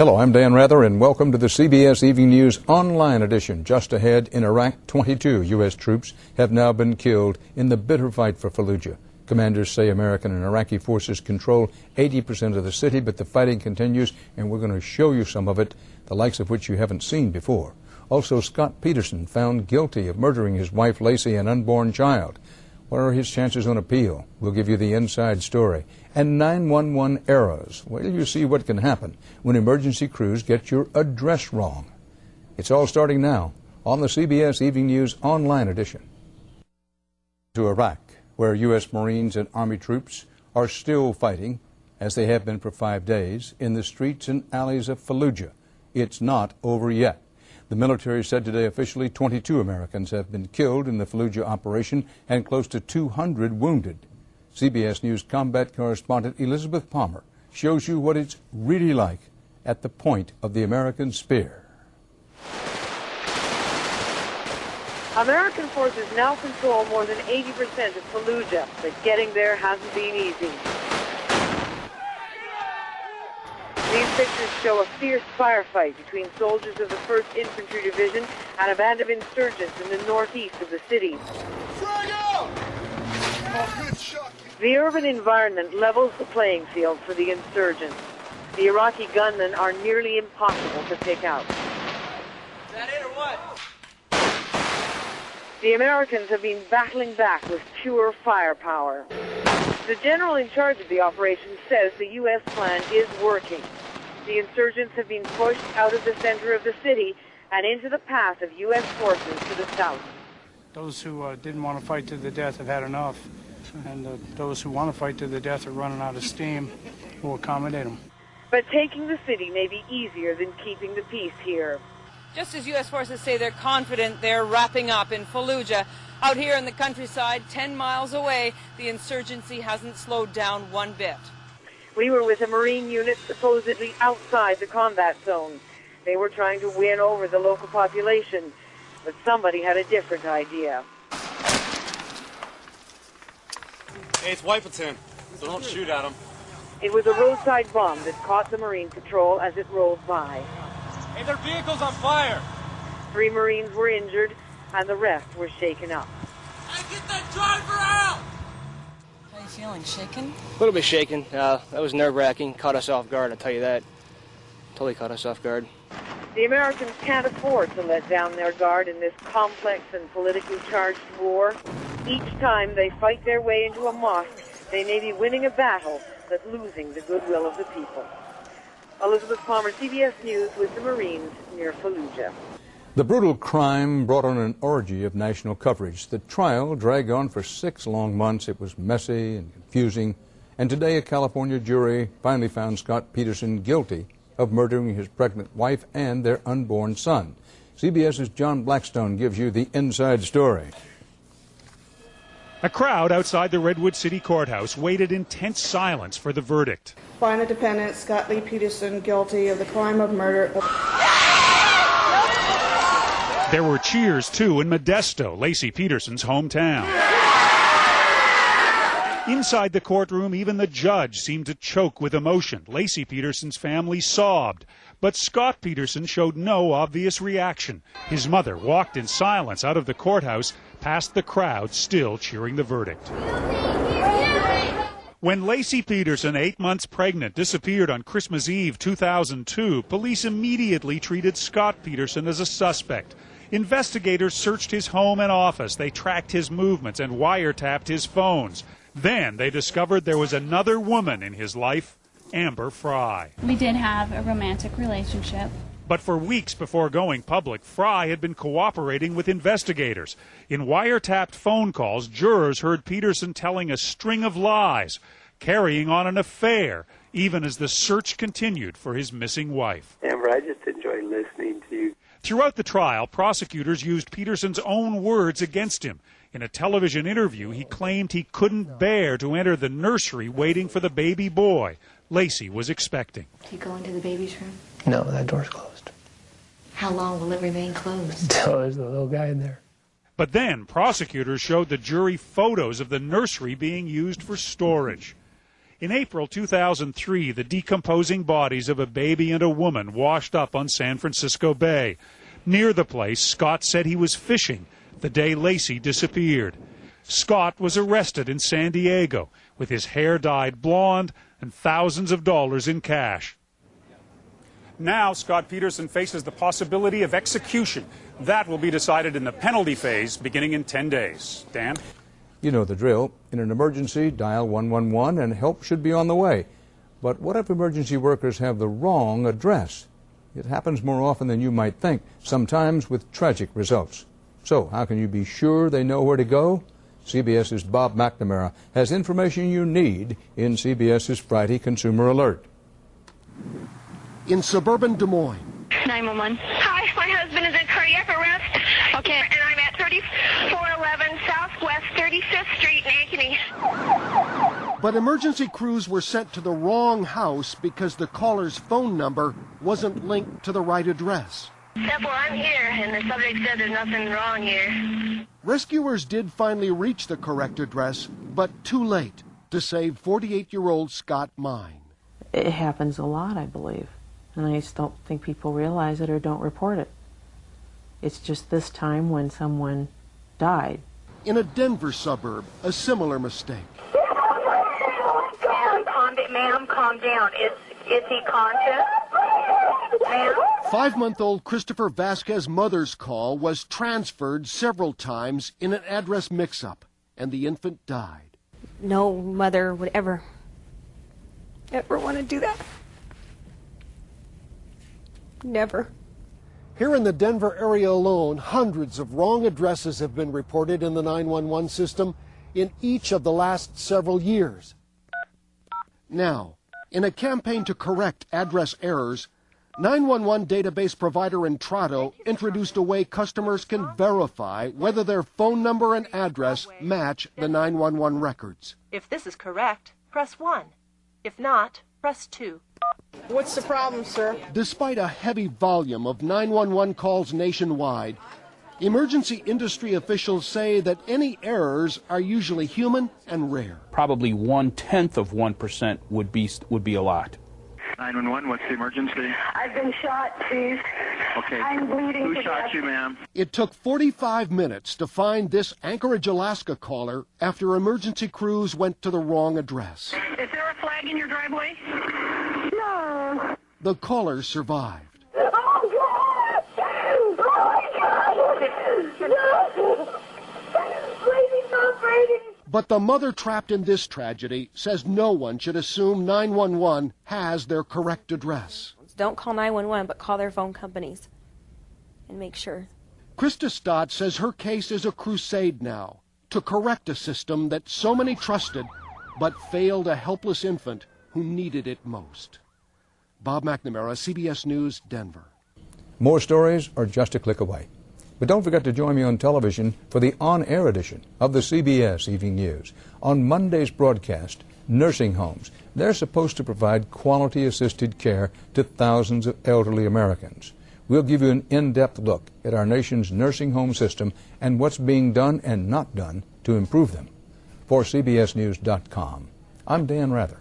Hello, I'm Dan Rather, and welcome to the CBS Evening News Online Edition. Just ahead, in Iraq, 22 U.S. troops have now been killed in the bitter fight for Fallujah. Commanders say American and Iraqi forces control 80% of the city, but the fighting continues, and we're going to show you some of it, the likes of which you haven't seen before. Also, Scott Peterson found guilty of murdering his wife Lacey and unborn child. What are his chances on appeal? We'll give you the inside story. And 911 errors. Wait till you see what can happen when emergency crews get your address wrong. It's all starting now on the CBS Evening News Online Edition. To Iraq, where U.S. Marines and Army troops are still fighting, as they have been for 5 days, in the streets and alleys of Fallujah. It's not over yet. The military said today officially 22 Americans have been killed in the Fallujah operation and close to 200 wounded. CBS News combat correspondent Elizabeth Palmer shows you what it's really like at the point of the American spear. American forces now control more than 80% of Fallujah, but getting there hasn't been easy. These pictures show a fierce firefight between soldiers of the 1st Infantry Division and a band of insurgents in the northeast of the city. The urban environment levels the playing field for the insurgents. The Iraqi gunmen are nearly impossible to pick out. Is that it or what? The Americans have been battling back with pure firepower. The general in charge of the operation says the U.S. plan is working. The insurgents have been pushed out of the center of the city and into the path of U.S. forces to the south. Those who didn't want to fight to the death have had enough, and those who want to fight to the death are running out of steam. We'll accommodate them. But taking the city may be easier than keeping the peace here. Just as U.S. forces say they're confident they're wrapping up in Fallujah, out here in the countryside, 10 miles away, the insurgency hasn't slowed down one bit. We were with a Marine unit supposedly outside the combat zone. They were trying to win over the local population, but somebody had a different idea. Hey, it's Whippleton, so don't shoot at them. It was a roadside bomb that caught the Marine patrol as it rolled by. Hey, their vehicle's on fire! 3 Marines were injured, and the rest were shaken up. Hey, get that driver out! How are you feeling, shaken? A little bit shaken. That was nerve-wracking. Caught us off guard, I'll tell you that. Totally caught us off guard. The Americans can't afford to let down their guard in this complex and politically charged war. Each time they fight their way into a mosque, they may be winning a battle, but losing the goodwill of the people. Elizabeth Palmer, CBS News, with the Marines near Fallujah. The brutal crime brought on an orgy of national coverage. The trial dragged on for 6 long months. It was messy and confusing. And today a California jury finally found Scott Peterson guilty of murdering his pregnant wife and their unborn son. CBS's John Blackstone gives you the inside story. A crowd outside the Redwood City Courthouse waited in tense silence for the verdict. Find the defendant, Scott Lee Peterson, guilty of the crime of murder. There were cheers, too, in Modesto, Lacey Peterson's hometown. Inside the courtroom, even the judge seemed to choke with emotion. Lacey Peterson's family sobbed, but Scott Peterson showed no obvious reaction. His mother walked in silence out of the courthouse, past the crowd still cheering the verdict. When Lacey Peterson, 8 months pregnant, disappeared on Christmas Eve 2002, police immediately treated Scott Peterson as a suspect. Investigators searched his home and office. They tracked his movements and wiretapped his phones. Then they discovered there was another woman in his life, Amber Fry. We did have a romantic relationship. But for weeks before going public, Fry had been cooperating with investigators. In wiretapped phone calls, jurors heard Peterson telling a string of lies, carrying on an affair, even as the search continued for his missing wife. Amber, I just enjoy listening to you. Throughout the trial, prosecutors used Peterson's own words against him. In a television interview, he claimed he couldn't bear to enter the nursery waiting for the baby boy Lacey was expecting. Do you go into the baby's room? No, that door's closed. How long will it remain closed? Until there's a little guy in there. But then prosecutors showed the jury photos of the nursery being used for storage. In April 2003, the decomposing bodies of a baby and a woman washed up on San Francisco Bay. Near the place, Scott said he was fishing the day Lacey disappeared. Scott was arrested in San Diego with his hair dyed blonde and thousands of dollars in cash. Now Scott Peterson faces the possibility of execution. That will be decided in the penalty phase beginning in 10 days. Dan? You know the drill. In an emergency, dial 111 and help should be on the way. But what if emergency workers have the wrong address? It happens more often than you might think, sometimes with tragic results. So how can you be sure they know where to go? CBS's Bob McNamara has information you need in CBS's Friday Consumer Alert. In suburban Des Moines. 911. Hi, my husband is in cardiac arrest. Okay. And I'm at 3411 Southwest 35th Street in Ankeny. But emergency crews were sent to the wrong house because the caller's phone number wasn't linked to the right address. Well, I'm here, and the subject said there's nothing wrong here. Rescuers did finally reach the correct address, but too late to save 48-year-old Scott Mine. It happens a lot, I believe, and I just don't think people realize it or don't report it. It's just this time when someone died. In a Denver suburb, a similar mistake. Ma'am, calm down. Is he conscious? Ma'am? 5-month-old Christopher Vasquez's mother's call was transferred several times in an address mix-up, and the infant died. No mother would ever want to do that. Never. Here in the Denver area alone, hundreds of wrong addresses have been reported in the 911 system in each of the last several years. Now, in a campaign to correct address errors, 911 database provider Intrado introduced a way customers can verify whether their phone number and address match the 911 records. If this is correct, press 1. If not, press 2. What's the problem, sir? Despite a heavy volume of 911 calls nationwide, emergency industry officials say that any errors are usually human and rare. Probably 0.1% would be a lot. 911, what's the emergency? I've been shot, chief. Okay. I'm bleeding Who to shot death. you, ma'am? It took 45 minutes to find this Anchorage, Alaska caller after emergency crews went to the wrong address. Is there a flag in your driveway? No. The caller survived. Oh, God! Oh, God! No! Stop breathing! But the mother trapped in this tragedy says no one should assume 911 has their correct address. Don't call 911, but call their phone companies and make sure. Krista Stott says her case is a crusade now to correct a system that so many trusted but failed a helpless infant who needed it most. Bob McNamara, CBS News, Denver. More stories are just a click away. But don't forget to join me on television for the on-air edition of the CBS Evening News. On Monday's broadcast, nursing homes. They're supposed to provide quality-assisted care to thousands of elderly Americans. We'll give you an in-depth look at our nation's nursing home system and what's being done and not done to improve them. For CBSNews.com, I'm Dan Rather.